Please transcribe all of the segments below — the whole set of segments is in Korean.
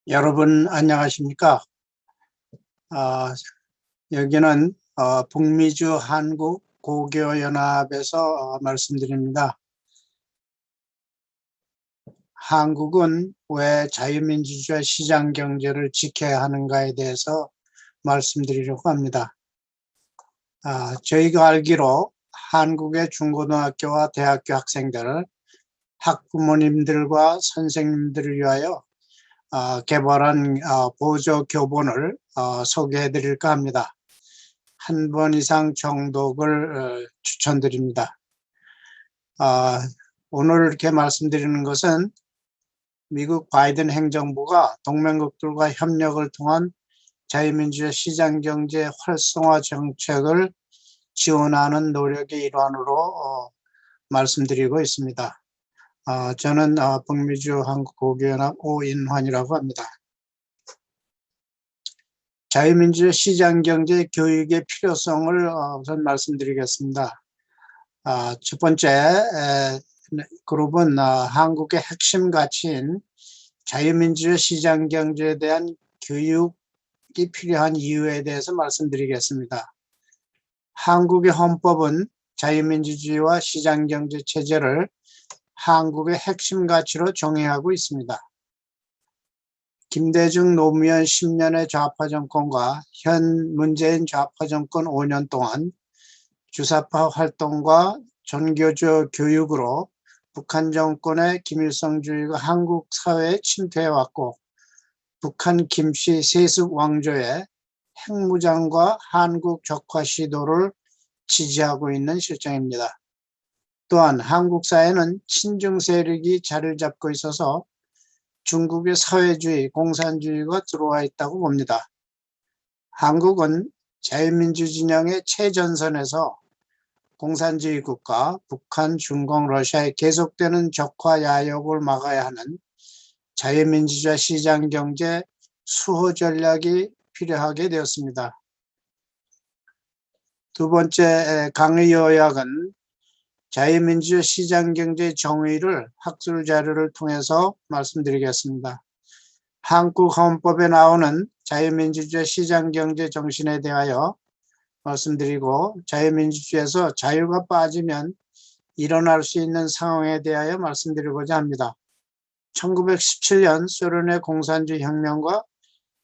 여러분 안녕하십니까? 아, 여기는 북미주 한국 고교연합에서 말씀드립니다. 한국은 왜 자유민주주의 시장경제를 지켜야 하는가에 대해서 말씀드리려고 합니다. 저희가 알기로 한국의 중고등학교와 대학교 학생들, 학부모님들과 선생님들을 위하여 개발한 보조 교본을 소개해 드릴까 합니다. 한 번 이상 정독을 추천드립니다. 오늘 이렇게 말씀드리는 것은 미국 바이든 행정부가 동맹국들과 협력을 통한 자유민주주의 시장경제 활성화 정책을 지원하는 노력의 일환으로 말씀드리고 있습니다. 저는 북미주 한국고교연합 오인환이라고 합니다. 자유민주주의 시장경제 교육의 필요성을 우선 말씀드리겠습니다. 첫 번째 그룹은 한국의 핵심 가치인 자유민주주의 시장경제에 대한 교육이 필요한 이유에 대해서 말씀드리겠습니다. 한국의 헌법은 자유민주주의와 시장경제 체제를 한국의 핵심 가치로 정의하고 있습니다. 김대중 노무현 10년의 좌파 정권과 현 문재인 좌파 정권 5년 동안 주사파 활동과 전교조 교육으로 북한 정권의 김일성주의가 한국 사회에 침투해왔고, 북한 김씨 세습 왕조의 핵무장과 한국 적화 시도를 지지하고 있는 실정입니다. 또한 한국 사회는 친중 세력이 자리를 잡고 있어서 중국의 사회주의, 공산주의가 들어와 있다고 봅니다. 한국은 자유민주 진영의 최전선에서 공산주의 국가, 북한, 중국, 러시아의 계속되는 적화 야욕을 막아야 하는 자유민주주의 시장경제 수호 전략이 필요하게 되었습니다. 두 번째 강의 요약은 자유민주주의 시장경제 정의를 학술 자료를 통해서 말씀드리겠습니다. 한국 헌법에 나오는 자유민주주의 시장경제 정신에 대하여 말씀드리고, 자유민주주의에서 자유가 빠지면 일어날 수 있는 상황에 대하여 말씀드리고자 합니다. 1917년 소련의 공산주의 혁명과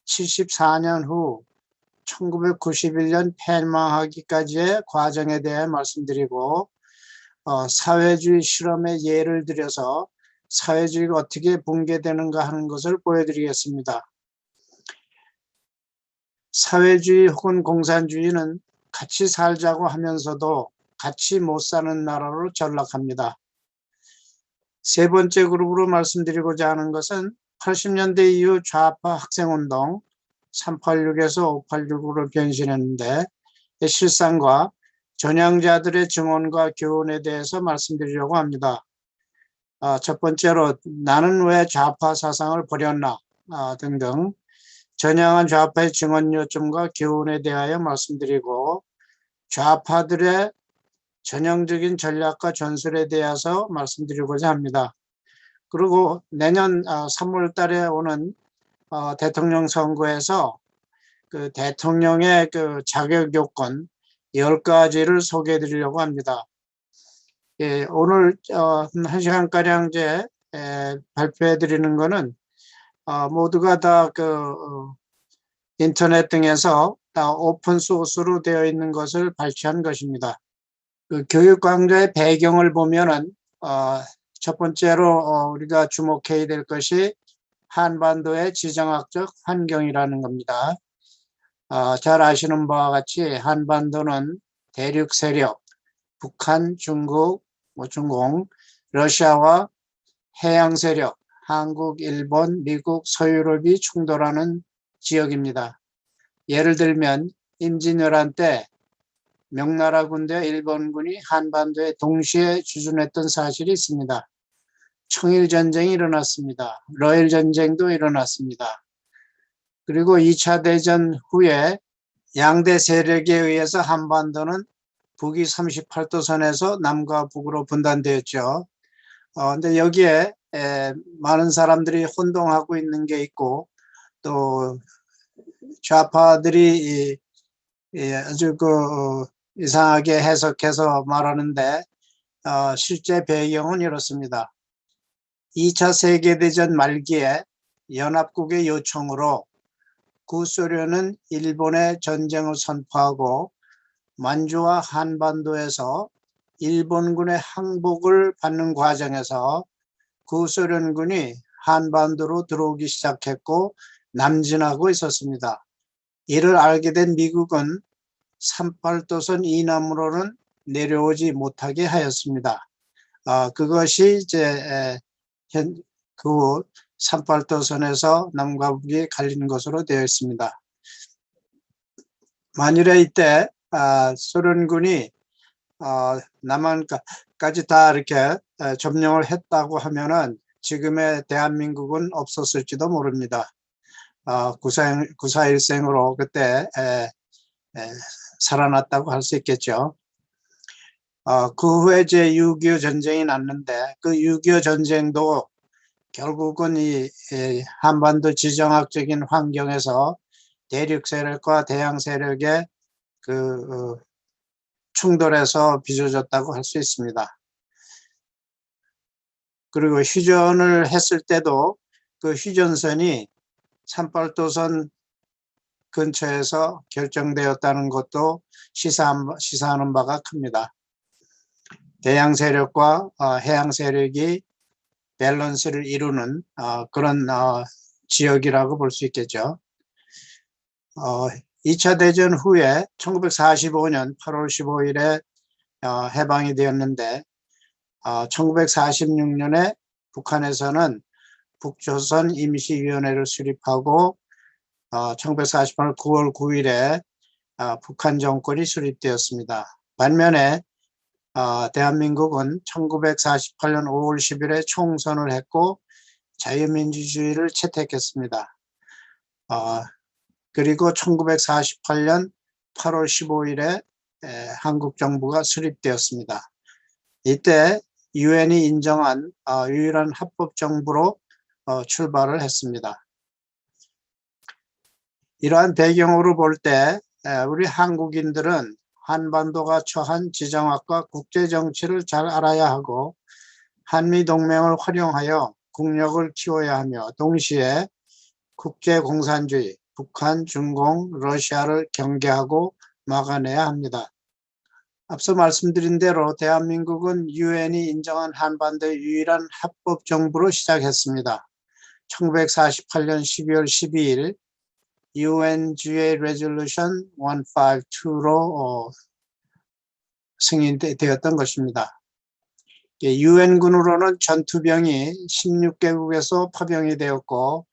74년 후 1991년 패망하기까지의 과정에 대해 말씀드리고, 사회주의 실험의 예를 들여서 사회주의가 어떻게 붕괴되는가 하는 것을 보여드리겠습니다. 사회주의 혹은 공산주의는 같이 살자고 하면서도 같이 못 사는 나라로 전락합니다. 세 번째 그룹으로 말씀드리고자 하는 것은 80년대 이후 좌파 학생운동 386에서 586으로 변신했는데, 실상과 전향자들의 증언과 교훈에 대해서 말씀드리려고 합니다. 첫 번째로 나는 왜 좌파 사상을 버렸나 등등 전향한 좌파의 증언 요점과 교훈에 대하여 말씀드리고, 좌파들의 전형적인 전략과 전술에 대해서 말씀드리고자 합니다. 그리고 내년 3월 달에 오는 대통령 선거에서 그 대통령의 그 자격 요건 10가지를 소개해 드리려고 합니다. 예, 오늘 1시간가량 이제 발표해 드리는 거는 모두가 다 인터넷 등에서 다 오픈 소스로 되어 있는 것을 발췌한 것입니다. 그 교육 강좌의 배경을 보면은 첫 번째로 우리가 주목해야 될 것이 한반도의 지정학적 환경이라는 겁니다. 잘 아시는 바와 같이 한반도는 대륙 세력, 북한, 중국, 중공, 러시아와 해양 세력, 한국, 일본, 미국, 서유럽이 충돌하는 지역입니다. 예를 들면 임진왜란 때 명나라 군대와 일본군이 한반도에 동시에 주둔했던 사실이 있습니다. 청일전쟁이 일어났습니다. 러일전쟁도 일어났습니다. 그리고 2차 대전 후에 양대 세력에 의해서 한반도는 북위 38도선에서 남과 북으로 분단되었죠. 근데 여기에 많은 사람들이 혼동하고 있는 게 있고, 또 좌파들이 아주 이상하게 해석해서 말하는데 실제 배경은 이렇습니다. 2차 세계대전 말기에 연합국의 요청으로 구소련은 일본의 전쟁을 선포하고 만주와 한반도에서 일본군의 항복을 받는 과정에서 구소련군이 한반도로 들어오기 시작했고 남진하고 있었습니다. 이를 알게 된 미국은 38도선 이남으로는 내려오지 못하게 하였습니다. 그것이 이제 그 38도선에서 남과 북이 갈리는 것으로 되어 있습니다. 만일에 이때 소련군이 남한까지 다 이렇게 점령을 했다고 하면은 지금의 대한민국은 없었을지도 모릅니다. 9.4일생으로 그때 살아났다고 할 수 있겠죠. 그 후에 이제 6.25 전쟁이 났는데 그 6.25 전쟁도 결국은 이 한반도 지정학적인 환경에서 대륙 세력과 대양 세력의 충돌에서 빚어졌다고 할 수 있습니다. 그리고 휴전을 했을 때도 그 휴전선이 38도선 근처에서 결정되었다는 것도 시사하는 바가 큽니다. 대양 세력과 해양 세력이 밸런스를 이루는 그런 지역이라고 볼 수 있겠죠. 2차 대전 후에 1945년 8월 15일에 해방이 되었는데 1946년에 북한에서는 북조선 임시위원회를 수립하고 1948년 9월 9일에 북한 정권이 수립되었습니다. 반면에 대한민국은 1948년 5월 10일에 총선을 했고 자유민주주의를 채택했습니다. 그리고 1948년 8월 15일에 한국 정부가 수립되었습니다. 이때 유엔이 인정한 유일한 합법 정부로 출발을 했습니다. 이러한 배경으로 볼 때 우리 한국인들은 한반도가 처한 지정학과 국제정치를 잘 알아야 하고 한미동맹을 활용하여 국력을 키워야 하며 동시에 국제공산주의, 북한, 중공, 러시아를 경계하고 막아내야 합니다. 앞서 말씀드린 대로 대한민국은 유엔이 인정한 한반도의 유일한 합법 정부로 시작했습니다. 1948년 12월 12일 UNGA Resolution 152로 승인되었던 것입니다. 유엔군으로는 전투병이 16개국에서 파병이 되었고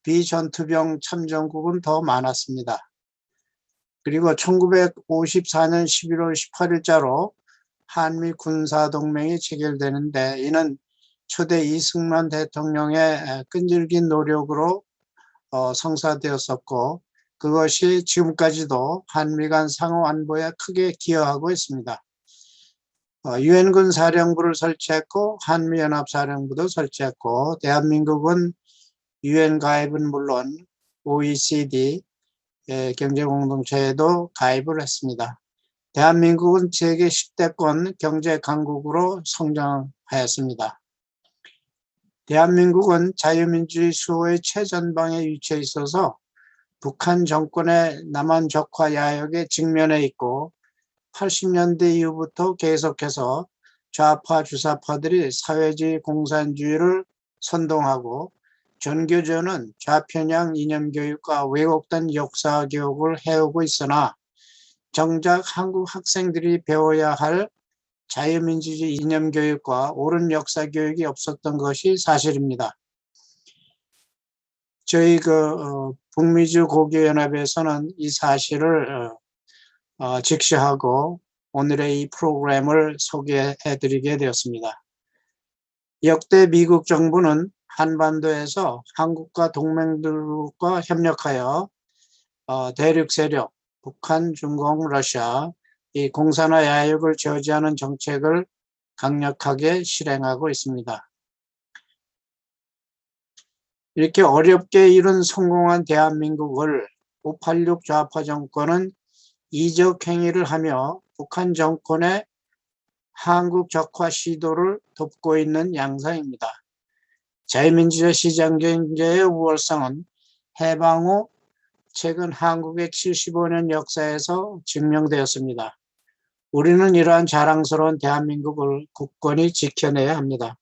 비전투병 참전국은 더 많았습니다. 그리고 1954년 11월 18일자로 한미 군사동맹이 체결되는데 이는 초대 이승만 대통령의 끈질긴 노력으로 성사되었었고 그것이 지금까지도 한미 간 상호 안보에 크게 기여하고 있습니다. 유엔군 사령부를 설치했고 한미연합사령부도 설치했고 대한민국은 유엔 가입은 물론 OECD 경제공동체에도 가입을 했습니다. 대한민국은 세계 10대권 경제 강국으로 성장하였습니다. 대한민국은 자유민주주의 수호의 최전방에 위치해 있어서 북한 정권의 남한 적화 야욕에 직면해 있고 80년대 이후부터 계속해서 좌파 주사파들이 사회주의 공산주의를 선동하고 전교조는 좌편향 이념교육과 왜곡된 역사교육을 해오고 있으나 정작 한국 학생들이 배워야 할 자유민주주의 이념교육과 옳은 역사교육이 없었던 것이 사실입니다. 저희 북미주 고교연합에서는 이 사실을 직시하고 오늘의 이 프로그램을 소개해드리게 되었습니다. 역대 미국 정부는 한반도에서 한국과 동맹들과 협력하여 대륙 세력, 북한, 중공, 러시아 이 공산화 야욕을 저지하는 정책을 강력하게 실행하고 있습니다. 이렇게 어렵게 이룬 성공한 대한민국을 586 좌파 정권은 이적 행위를 하며 북한 정권의 한국 적화 시도를 돕고 있는 양상입니다. 자유민주주의 시장경제의 우월성은 해방 후 최근 한국의 75년 역사에서 증명되었습니다. 우리는 이러한 자랑스러운 대한민국을 굳건히 지켜내야 합니다.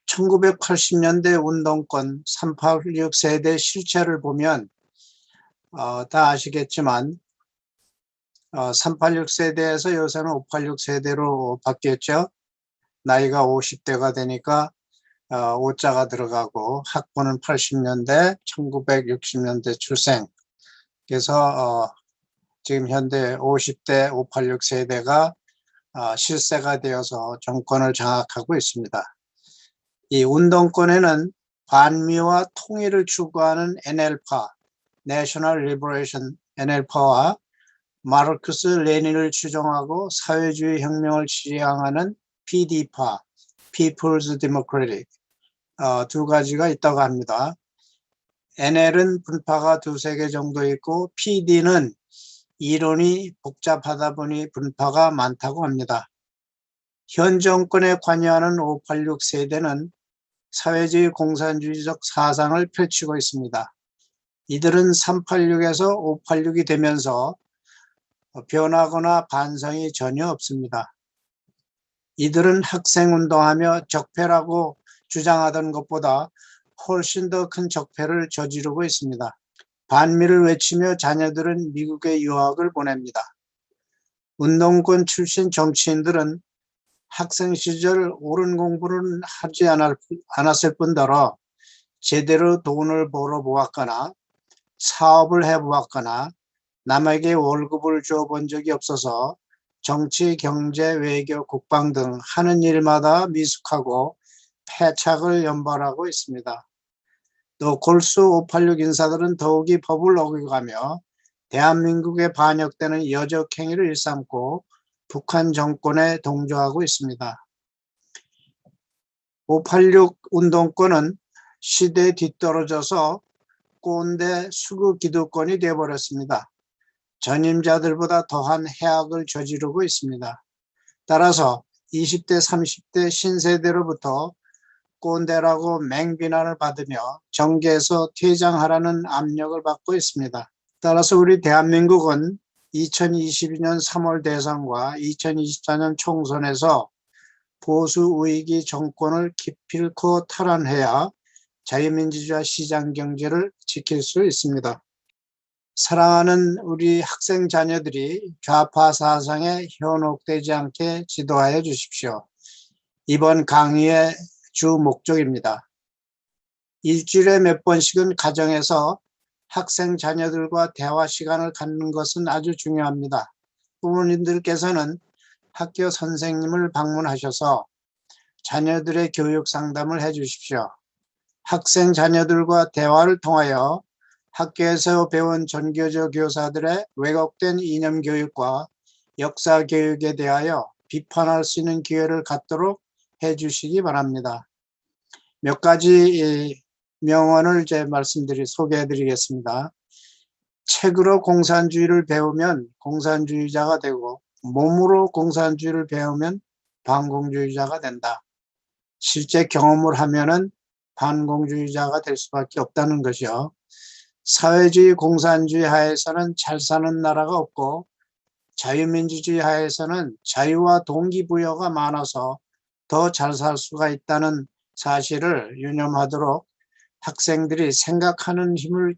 1980년대 운동권 386 세대 실체를 보면 다 아시겠지만 386 세대에서 요새는 586 세대로 바뀌었죠. 나이가 50대가 되니까 5자가 들어가고 학번은 80년대, 1960년대 출생. 그래서 지금 현재 50대 586 세대가 실세가 되어서 정권을 장악하고 있습니다. 이 운동권에는 반미와 통일을 추구하는 NL파, National Liberation NL파와 마르크스 레닌을 추종하고 사회주의 혁명을 지향하는 PD파, People's Democratic 두 가지가 있다고 합니다. NL은 분파가 두세 개 정도 있고 PD는 이론이 복잡하다 보니 분파가 많다고 합니다. 현 정권에 관여하는 586 세대는 사회주의 공산주의적 사상을 펼치고 있습니다. 이들은 386에서 586이 되면서 변하거나 반성이 전혀 없습니다. 이들은 학생운동하며 적폐라고 주장하던 것보다 훨씬 더 큰 적폐를 저지르고 있습니다. 반미를 외치며 자녀들은 미국에 유학을 보냅니다. 운동권 출신 정치인들은 학생 시절 옳은 공부는 하지 않았을 뿐더러 제대로 돈을 벌어보았거나 사업을 해보았거나 남에게 월급을 줘본 적이 없어서 정치, 경제, 외교, 국방 등 하는 일마다 미숙하고 패착을 연발하고 있습니다. 또 골수 586 인사들은 더욱이 법을 어겨가며 대한민국에 반역되는 여적 행위를 일삼고 북한 정권에 동조하고 있습니다. 586 운동권은 시대에 뒤떨어져서 꼰대 수구 기득권이 되어버렸습니다. 전임자들보다 더한 해악을 저지르고 있습니다. 따라서 20대, 30대 신세대로부터 꼰대라고 맹비난을 받으며 정계에서 퇴장하라는 압력을 받고 있습니다. 따라서 우리 대한민국은 2022년 3월 대선과 2024년 총선에서 보수 우익이 정권을 기필코 탈환해야 자유민주주의 시장경제를 지킬 수 있습니다. 사랑하는 우리 학생 자녀들이 좌파 사상에 현혹되지 않게 지도하여 주십시오. 이번 강의의 주 목적입니다. 일주일에 몇 번씩은 가정에서 학생 자녀들과 대화 시간을 갖는 것은 아주 중요합니다. 부모님들께서는 학교 선생님을 방문하셔서 자녀들의 교육 상담을 해 주십시오. 학생 자녀들과 대화를 통하여 학교에서 배운 전교조 교사들의 왜곡된 이념 교육과 역사 교육에 대하여 비판할 수 있는 기회를 갖도록 해주시기 바랍니다. 몇 가지 명언을 소개해 드리겠습니다. 책으로 공산주의를 배우면 공산주의자가 되고 몸으로 공산주의를 배우면 반공주의자가 된다. 실제 경험을 하면은 반공주의자가 될 수밖에 없다는 것이요. 사회주의 공산주의 하에서는 잘 사는 나라가 없고 자유민주주의 하에서는 자유와 동기부여가 많아서 더 잘 살 수가 있다는 사실을 유념하도록 학생들이 생각하는 힘을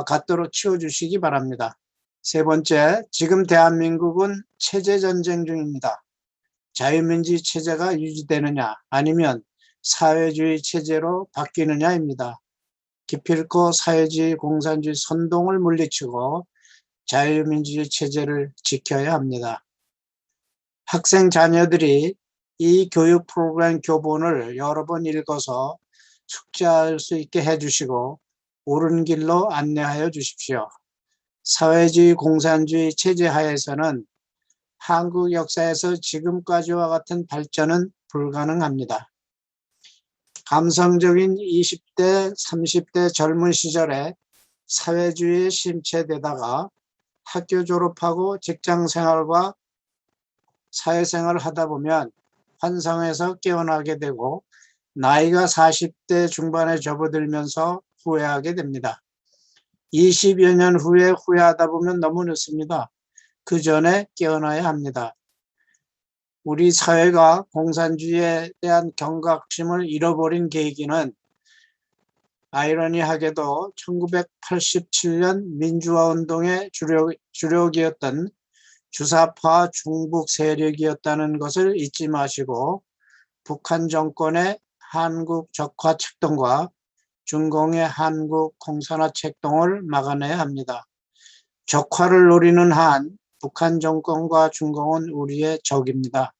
갖도록 키워주시기 바랍니다. 세 번째, 지금 대한민국은 체제전쟁 중입니다. 자유민주주의 체제가 유지되느냐 아니면 사회주의 체제로 바뀌느냐입니다. 기필코 사회주의 공산주의 선동을 물리치고 자유민주주의 체제를 지켜야 합니다. 학생 자녀들이 이 교육 프로그램 교본을 여러 번 읽어서 숙지할 수 있게 해주시고 옳은 길로 안내하여 주십시오. 사회주의 공산주의 체제 하에서는 한국 역사에서 지금까지와 같은 발전은 불가능합니다. 감성적인 20대, 30대 젊은 시절에 사회주의에 심취되다가 학교 졸업하고 직장 생활과 사회생활을 하다 보면 환상에서 깨어나게 되고 나이가 40대 중반에 접어들면서 후회하게 됩니다. 20여 년 후에 후회하다 보면 너무 늦습니다. 그 전에 깨어나야 합니다. 우리 사회가 공산주의에 대한 경각심을 잃어버린 계기는 아이러니하게도 1987년 민주화운동의 주력이었던 주사파 중북 세력이었다는 것을 잊지 마시고 북한 정권의 한국 적화 책동과 중공의 한국 공산화 책동을 막아내야 합니다. 적화를 노리는 한 북한 정권과 중공은 우리의 적입니다.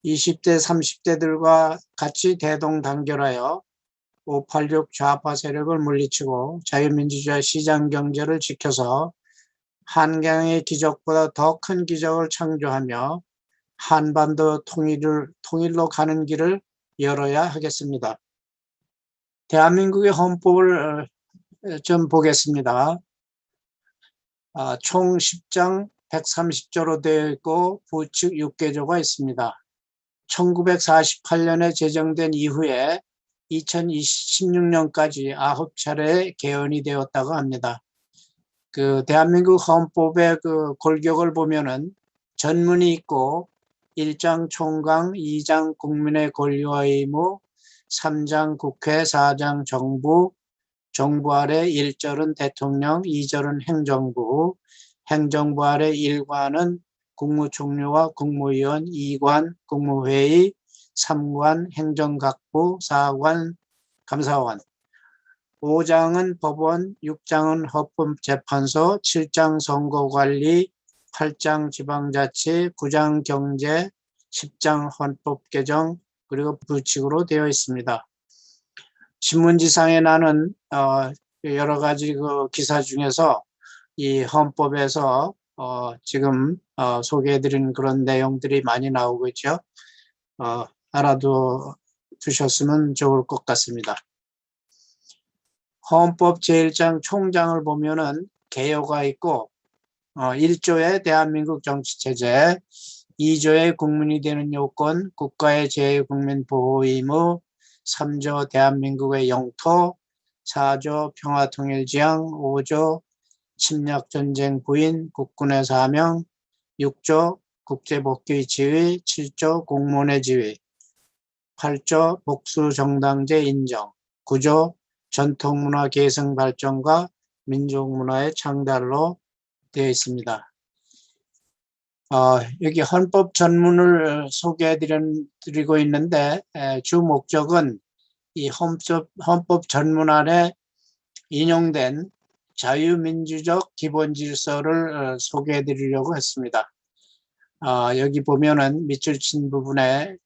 20대, 30대들과 같이 대동단결하여 586 좌파 세력을 물리치고 자유민주주의 시장경제를 지켜서 한강의 기적보다 더 큰 기적을 창조하며 한반도 통일로 가는 길을 열어야 하겠습니다. 대한민국의 헌법을 좀 보겠습니다. 총 10장 130조로 되어 있고 부칙 6개조가 있습니다. 1948년에 제정된 이후에 2016년까지 9차례 개헌이 되었다고 합니다. 그 대한민국 헌법의 그 골격을 보면은 전문이 있고 1장 총강, 2장 국민의 권리와 의무, 3장 국회, 4장 정부, 정부 아래 1절은 대통령, 2절은 행정부, 행정부 아래 1관은 국무총리와 국무위원, 2관 국무회의, 3관 행정각부, 4관 감사원, 5장은 법원, 6장은 헌법재판소, 7장 선거관리, 8장 지방자치, 9장 경제, 10장 헌법개정, 그리고 부칙으로 되어 있습니다. 신문지상에 나는 여러 가지 그 기사 중에서 이 헌법에서 지금 소개해드린 그런 내용들이 많이 나오고 있죠. 알아두셨으면 좋을 것 같습니다. 헌법 제1장 총장을 보면은 개요가 있고 1조의 대한민국 정치체제, 2조의 국민이 되는 요건, 국가의 제1국민 보호 의무, 3조 대한민국의 영토, 4조 평화통일지향, 5조 침략전쟁 부인, 국군의 사명, 6조 국제복귀 지위, 7조 공무원의 지위, 8조 복수정당제 인정, 9조 전통문화 계승 발전과 민족문화의 창달로 되어 있습니다. 여기 헌법 전문을 소개해드리고 있는데 주 목적은 이 헌법 전문 안에 인용된 자유민주적 기본질서를 소개해드리려고 했습니다. 여기 보면은 밑줄 친 부분에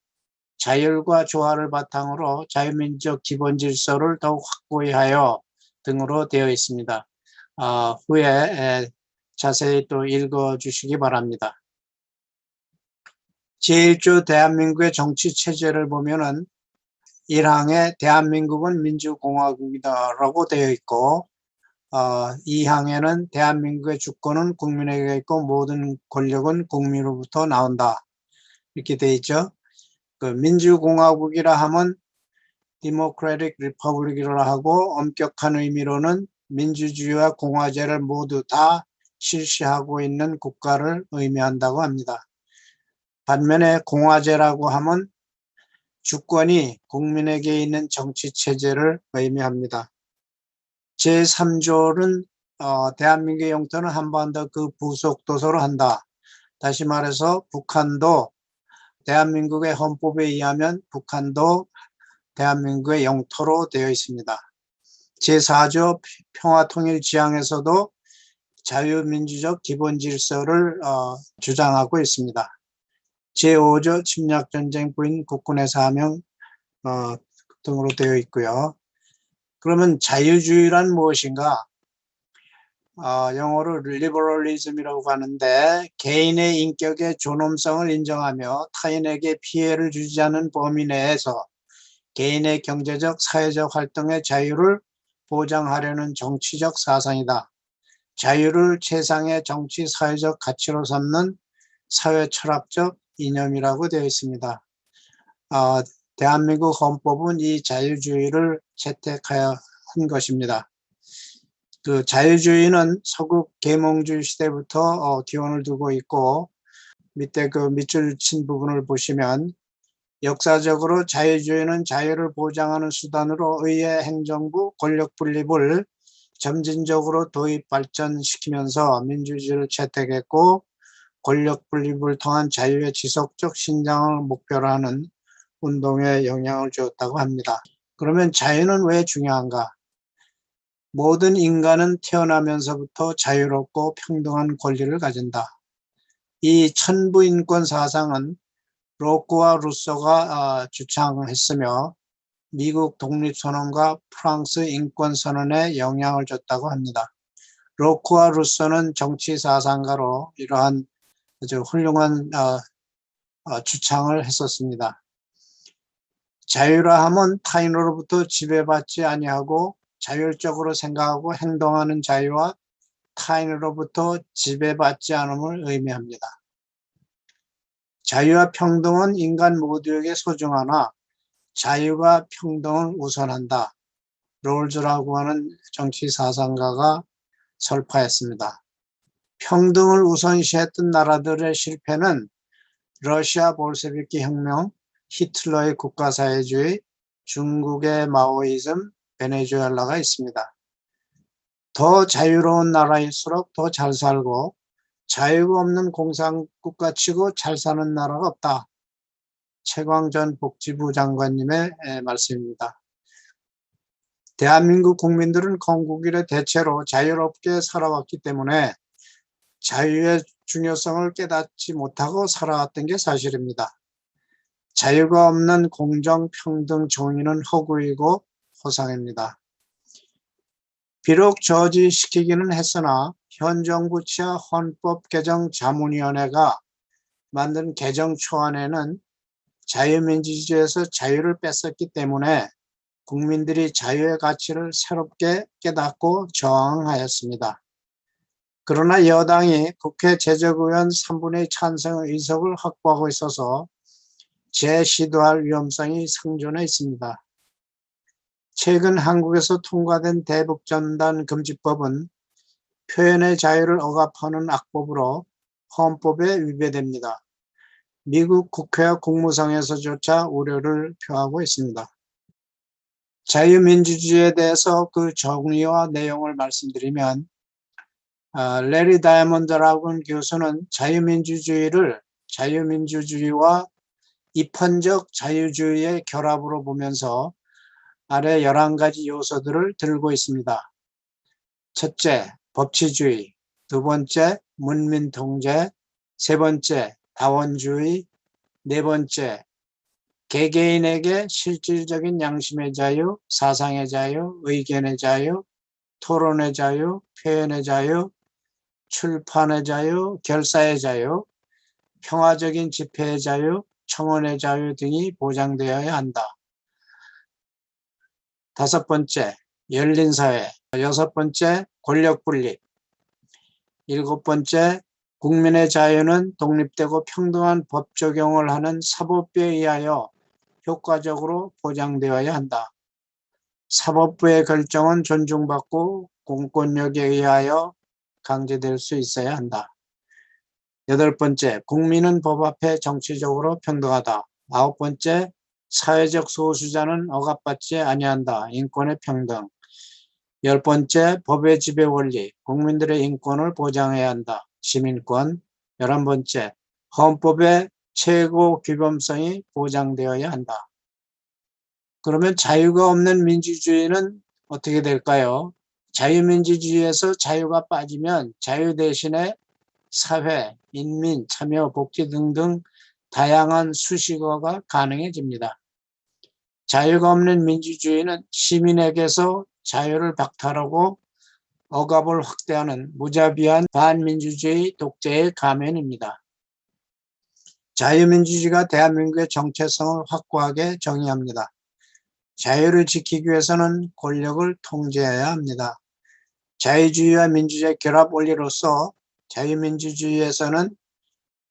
자율과 조화를 바탕으로 자유민주적 기본질서를 더욱 확고히 하여 등으로 되어 있습니다. 후에 자세히 또 읽어주시기 바랍니다. 제1조 대한민국의 정치체제를 보면은 1항에 대한민국은 민주공화국이다라고 되어 있고 2항에는 대한민국의 주권은 국민에게 있고 모든 권력은 국민으로부터 나온다. 이렇게 되어 있죠. 그 민주공화국이라 하면 Democratic Republic이라 하고 엄격한 의미로는 민주주의와 공화제를 모두 다 실시하고 있는 국가를 의미한다고 합니다. 반면에 공화제라고 하면 주권이 국민에게 있는 정치체제를 의미합니다. 제3조는 대한민국의 영토는 한반도 그 부속도서로 한다. 다시 말해서 북한도 대한민국의 헌법에 의하면 북한도 대한민국의 영토로 되어 있습니다. 제4조 평화통일지향에서도 자유민주적 기본질서를 주장하고 있습니다. 제5조 침략전쟁 부인 국군의 사명 등으로 되어 있고요. 그러면 자유주의란 무엇인가? 영어로 liberalism이라고 하는데 개인의 인격의 존엄성을 인정하며 타인에게 피해를 주지 않는 범위 내에서 개인의 경제적, 사회적 활동의 자유를 보장하려는 정치적 사상이다. 자유를 최상의 정치, 사회적 가치로 삼는 사회 철학적 이념이라고 되어 있습니다. 대한민국 헌법은 이 자유주의를 채택하여 한 것입니다. 그 자유주의는 서구 계몽주의 시대부터 기원을 두고 있고, 밑에 그 밑줄 친 부분을 보시면 역사적으로 자유주의는 자유를 보장하는 수단으로 의회, 행정부, 권력 분립을 점진적으로 도입 발전시키면서 민주주의를 채택했고, 권력 분립을 통한 자유의 지속적 신장을 목표로 하는 운동에 영향을 주었다고 합니다. 그러면 자유는 왜 중요한가? 모든 인간은 태어나면서부터 자유롭고 평등한 권리를 가진다. 이 천부인권 사상은 로크와 루소가 주창했으며 미국 독립선언과 프랑스 인권선언에 영향을 줬다고 합니다. 로크와 루소는 정치사상가로 이러한 아주 훌륭한 주창을 했었습니다. 자유라 함은 타인으로부터 지배받지 아니하고 자율적으로 생각하고 행동하는 자유와 타인으로부터 지배받지 않음을 의미합니다. 자유와 평등은 인간 모두에게 소중하나 자유가 평등을 우선한다. 롤즈라고 하는 정치사상가가 설파했습니다. 평등을 우선시했던 나라들의 실패는 러시아 볼셰비키 혁명, 히틀러의 국가사회주의, 중국의 마오이즘, 베네수엘라가 있습니다. 더 자유로운 나라일수록 더 잘 살고 자유가 없는 공산국가 치고 잘 사는 나라가 없다. 최광전 복지부 장관님의 말씀입니다. 대한민국 국민들은 건국 이래 대체로 자유롭게 살아왔기 때문에 자유의 중요성을 깨닫지 못하고 살아왔던 게 사실입니다. 자유가 없는 공정, 평등, 정의는 허구이고 허상입니다. 비록 저지시키기는 했으나 현 정부 치하 헌법 개정 자문위원회가 만든 개정 초안에는 자유민주주의에서 자유를 뺐었기 때문에 국민들이 자유의 가치를 새롭게 깨닫고 저항하였습니다. 그러나 여당이 국회 제적의원 3분의 2 찬성 의석을 확보하고 있어서 재시도할 위험성이 생존해 있습니다. 최근 한국에서 통과된 대북전단 금지법은 표현의 자유를 억압하는 악법으로 헌법에 위배됩니다. 미국 국회와 국무성에서조차 우려를 표하고 있습니다. 자유민주주의에 대해서 그 정의와 내용을 말씀드리면 레리 다이아몬드라고 하는 교수는 자유민주주의와 입헌적 자유주의의 결합으로 보면서 아래 11가지 요소들을 들고 있습니다. 첫째, 법치주의. 두 번째, 문민통제. 세 번째, 다원주의. 네 번째, 개개인에게 실질적인 양심의 자유, 사상의 자유, 의견의 자유, 토론의 자유, 표현의 자유, 출판의 자유, 결사의 자유, 평화적인 집회의 자유, 청원의 자유 등이 보장되어야 한다. 다섯 번째, 열린 사회. 여섯 번째, 권력 분립. 일곱 번째, 국민의 자유는 독립되고 평등한 법 적용을 하는 사법부에 의하여 효과적으로 보장되어야 한다. 사법부의 결정은 존중받고 공권력에 의하여 강제될 수 있어야 한다. 여덟 번째, 국민은 법 앞에 정치적으로 평등하다. 아홉 번째, 사회적 소수자는 억압받지 아니한다. 인권의 평등. 열 번째, 법의 지배 원리. 국민들의 인권을 보장해야 한다. 시민권. 11번째, 헌법의 최고 규범성이 보장되어야 한다. 그러면 자유가 없는 민주주의는 어떻게 될까요? 자유민주주의에서 자유가 빠지면 자유 대신에 사회, 인민, 참여, 복지 등등 다양한 수식어가 가능해집니다. 자유가 없는 민주주의는 시민에게서 자유를 박탈하고 억압을 확대하는 무자비한 반민주주의 독재의 가면입니다. 자유민주주의가 대한민국의 정체성을 확고하게 정의합니다. 자유를 지키기 위해서는 권력을 통제해야 합니다. 자유주의와 민주주의의 결합 원리로서 자유민주주의에서는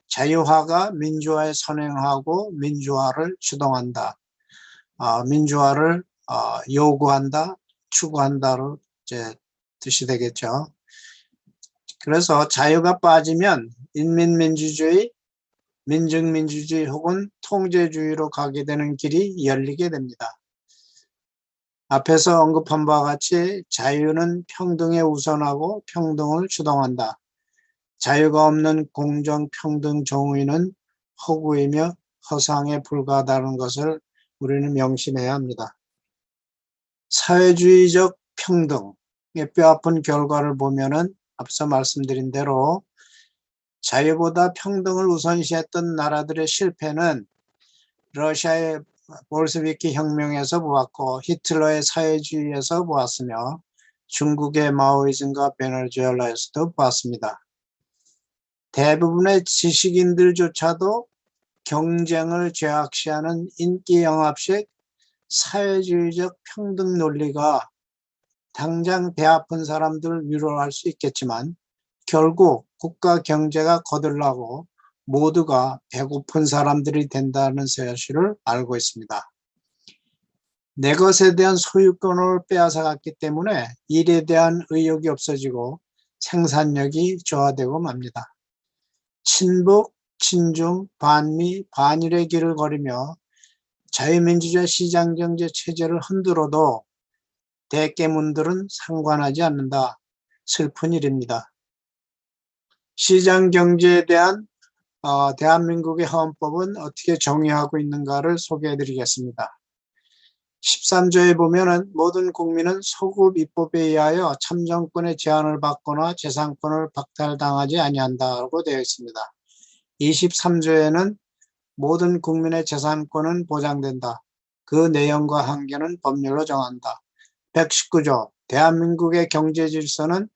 자유화가 민주화에 선행하고 민주화를 주동한다. 민주화를 요구한다, 추구한다로 이제 뜻이 되겠죠. 그래서 자유가 빠지면 인민민주주의, 민중민주주의 혹은 통제주의로 가게 되는 길이 열리게 됩니다. 앞에서 언급한 바와 같이 자유는 평등에 우선하고 평등을 주동한다. 자유가 없는 공정평등 정의는 허구이며 허상에 불과하다는 것을 우리는 명심해야 합니다. 사회주의적 평등의 뼈아픈 결과를 보면은 앞서 말씀드린 대로 자유보다 평등을 우선시했던 나라들의 실패는 러시아의 볼셰비키 혁명에서 보았고 히틀러의 사회주의에서 보았으며 중국의 마오이즘과 베네수엘라에서도 보았습니다. 대부분의 지식인들조차도 경쟁을 죄악시하는 인기영합식 사회주의적 평등 논리가 당장 배 아픈 사람들을 위로할 수 있겠지만 결국 국가 경제가 거들나고 모두가 배고픈 사람들이 된다는 사실을 알고 있습니다. 내 것에 대한 소유권을 빼앗아갔기 때문에 일에 대한 의욕이 없어지고 생산력이 저하되고 맙니다. 친북, 친중, 반미, 반일의 길을 걸으며 자유민주주의 시장경제 체제를 흔들어도 대깨문들은 상관하지 않는다. 슬픈 일입니다. 시장경제에 대한 대한민국의 헌법은 어떻게 정의하고 있는가를 소개해 드리겠습니다. 13조에 보면은 모든 국민은 소급 입법에 의하여 참정권의 제한을 받거나 재산권을 박탈당하지 아니한다고 되어 있습니다. 23조에는 모든 국민의 재산권은 보장된다. 그 내용과 한계는 법률로 정한다. 119조 대한민국의 경제 질서는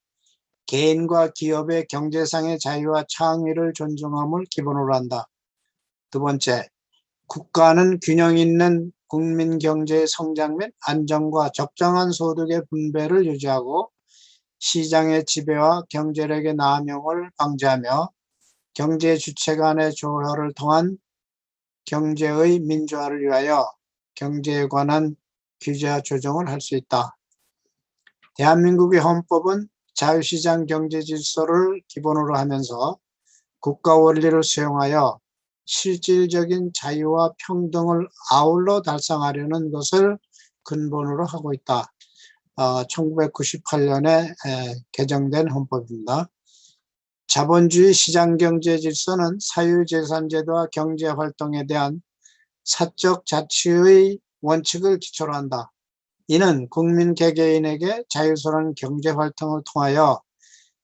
개인과 기업의 경제상의 자유와 창의를 존중함을 기본으로 한다. 두 번째, 국가는 균형 있는 국민 경제의 성장 및 안정과 적정한 소득의 분배를 유지하고 시장의 지배와 경제력의 남용을 방지하며 경제 주체 간의 조화를 통한 경제의 민주화를 위하여 경제에 관한 규제와 조정을 할 수 있다. 대한민국의 헌법은 자유시장 경제 질서를 기본으로 하면서 국가 원리를 수용하여 실질적인 자유와 평등을 아울러 달성하려는 것을 근본으로 하고 있다. 1998년에 개정된 헌법입니다. 자본주의 시장경제 질서는 사유재산제도와 경제활동에 대한 사적 자치의 원칙을 기초로 한다. 이는 국민 개개인에게 자유스러운 경제활동을 통하여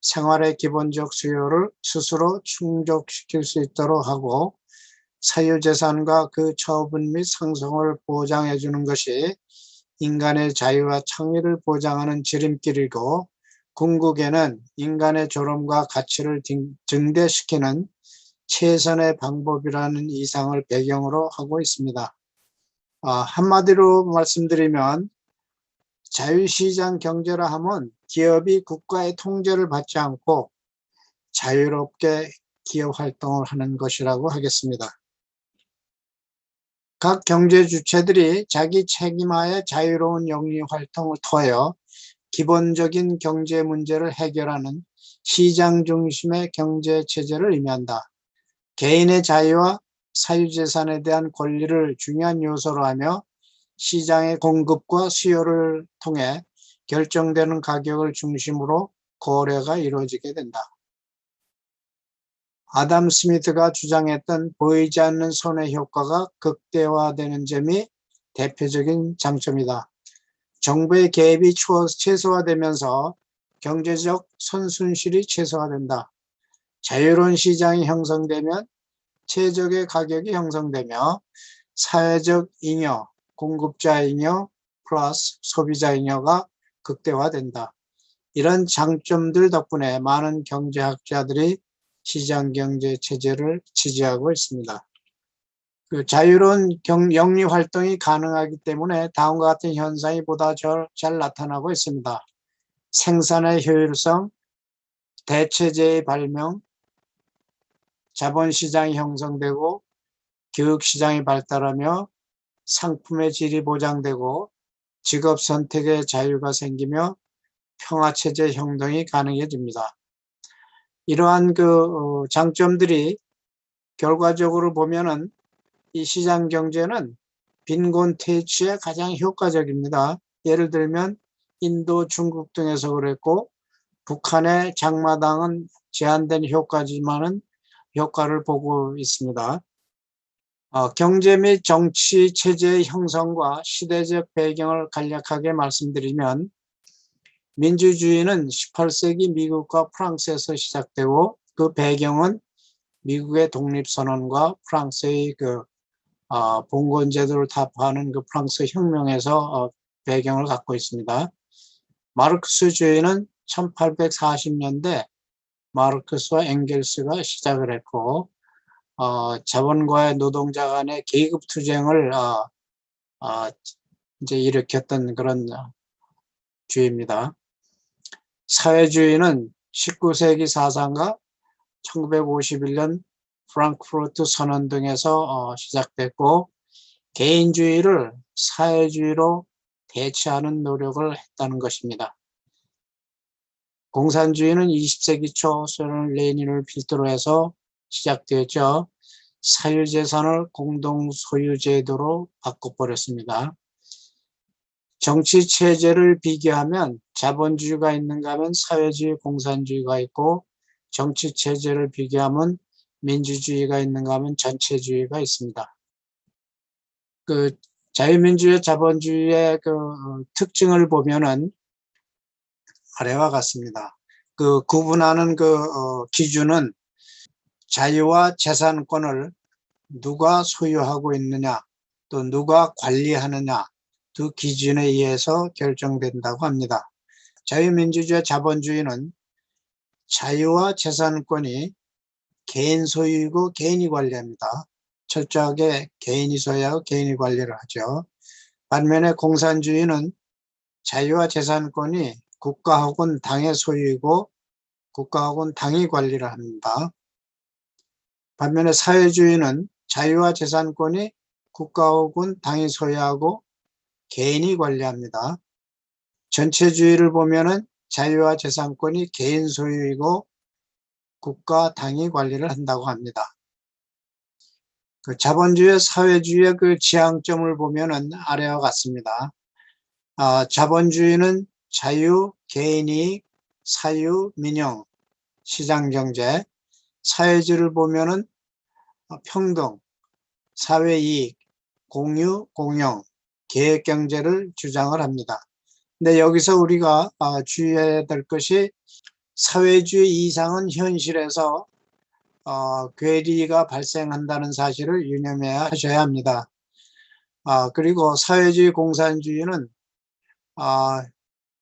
생활의 기본적 수요를 스스로 충족시킬 수 있도록 하고 사유재산과 그 처분 및 상속을 보장해 주는 것이 인간의 자유와 창의를 보장하는 지름길이고 궁극에는 인간의 존엄과 가치를 증대시키는 최선의 방법이라는 이상을 배경으로 하고 있습니다. 한마디로 말씀드리면 자유시장 경제라 하면 기업이 국가의 통제를 받지 않고 자유롭게 기업 활동을 하는 것이라고 하겠습니다. 각 경제 주체들이 자기 책임하에 자유로운 영리 활동을 통하여 기본적인 경제 문제를 해결하는 시장 중심의 경제 체제를 의미한다. 개인의 자유와 사유재산에 대한 권리를 중요한 요소로 하며 시장의 공급과 수요를 통해 결정되는 가격을 중심으로 거래가 이루어지게 된다. 아담 스미스가 주장했던 보이지 않는 손해 효과가 극대화되는 점이 대표적인 장점이다. 정부의 개입이 최소화되면서 경제적 선순실이 최소화된다. 자유로운 시장이 형성되면 최적의 가격이 형성되며 사회적 잉여, 공급자 잉여 플러스 소비자 잉여가 극대화된다. 이런 장점들 덕분에 많은 경제학자들이 시장경제 체제를 지지하고 있습니다. 그 자유로운 영리 활동이 가능하기 때문에 다음과 같은 현상이 보다 잘 나타나고 있습니다. 생산의 효율성, 대체제의 발명, 자본시장이 형성되고 교육시장이 발달하며 상품의 질이 보장되고 직업 선택의 자유가 생기며 평화체제 형성이 가능해집니다. 이러한 장점들이 결과적으로 보면은 이 시장 경제는 빈곤 퇴치에 가장 효과적입니다. 예를 들면 인도, 중국 등에서 그랬고 북한의 장마당은 제한된 효과지만은 효과를 보고 있습니다. 경제 및 정치 체제의 형성과 시대적 배경을 간략하게 말씀드리면 민주주의는 18세기 미국과 프랑스에서 시작되고 그 배경은 미국의 독립선언과 프랑스의 봉건제도를 타파하는 그 프랑스 혁명에서 배경을 갖고 있습니다. 마르크스주의는 1840년대 마르크스와 엥겔스가 시작을 했고 자본가의 노동자 간의 계급 투쟁을 이제 일으켰던 그런 주의입니다. 사회주의는 19세기 사상가 1951년 프랑크푸르트 선언 등에서 시작됐고 개인주의를 사회주의로 대체하는 노력을 했다는 것입니다. 공산주의는 20세기 초 소련 레닌을 필두로 해서 시작되었죠. 사유재산을 공동소유제도로 바꿔버렸습니다. 정치체제를 비교하면 자본주의가 있는가 하면 사회주의, 공산주의가 있고 정치체제를 비교하면 민주주의가 있는가 하면 전체주의가 있습니다. 자유민주주의, 자본주의의 특징을 보면은 아래와 같습니다. 구분하는 기준은 자유와 재산권을 누가 소유하고 있느냐, 또 누가 관리하느냐, 두 기준에 의해서 결정된다고 합니다. 자유민주주의, 자본주의는 자유와 재산권이 개인 소유이고 개인이 관리합니다. 철저하게 개인이 소유하고 개인이 관리를 하죠. 반면에 공산주의는 자유와 재산권이 국가 혹은 당의 소유이고 국가 혹은 당이 관리를 합니다. 반면에 사회주의는 자유와 재산권이 국가 혹은 당이 소유하고 개인이 관리합니다. 전체주의를 보면은 자유와 재산권이 개인 소유이고 국가, 당이 관리를 한다고 합니다. 자본주의, 사회주의의 지향점을 보면은 아래와 같습니다. 자본주의는 자유, 개인이익, 사유, 민영, 시장경제. 사회주의를 보면은 평등, 사회이익, 공유, 공영, 계획경제를 주장을 합니다. 근데 여기서 우리가 주의해야 될 것이 사회주의 이상은 현실에서 괴리가 발생한다는 사실을 유념해야 하셔야 합니다. 그리고 사회주의, 공산주의는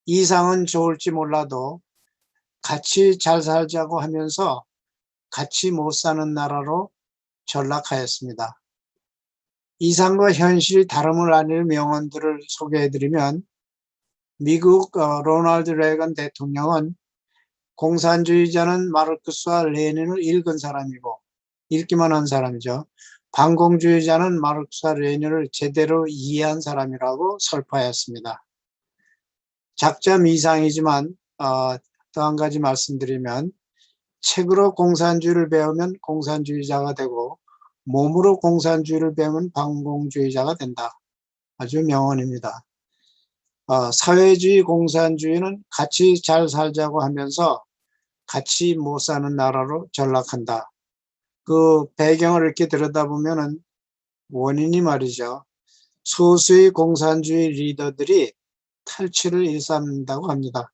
이상은 좋을지 몰라도 같이 잘 살자고 하면서 같이 못 사는 나라로 전락하였습니다. 이상과 현실이 다름을 아닐 명언들을 소개해드리면 미국 로널드 레이건 대통령은 공산주의자는 마르크스와 레닌을 읽은 사람이고 읽기만 한 사람이죠. 반공주의자는 마르크스와 레닌을 제대로 이해한 사람이라고 설파했습니다. 작점 이상이지만 또 한 가지 말씀드리면 책으로 공산주의를 배우면 공산주의자가 되고 몸으로 공산주의를 배우면 반공주의자가 된다. 아주 명언입니다. 사회주의, 공산주의는 같이 잘 살자고 하면서 같이 못 사는 나라로 전락한다. 그 배경을 이렇게 들여다보면은 원인이 말이죠. 소수의 공산주의 리더들이 탈취를 일삼는다고 합니다.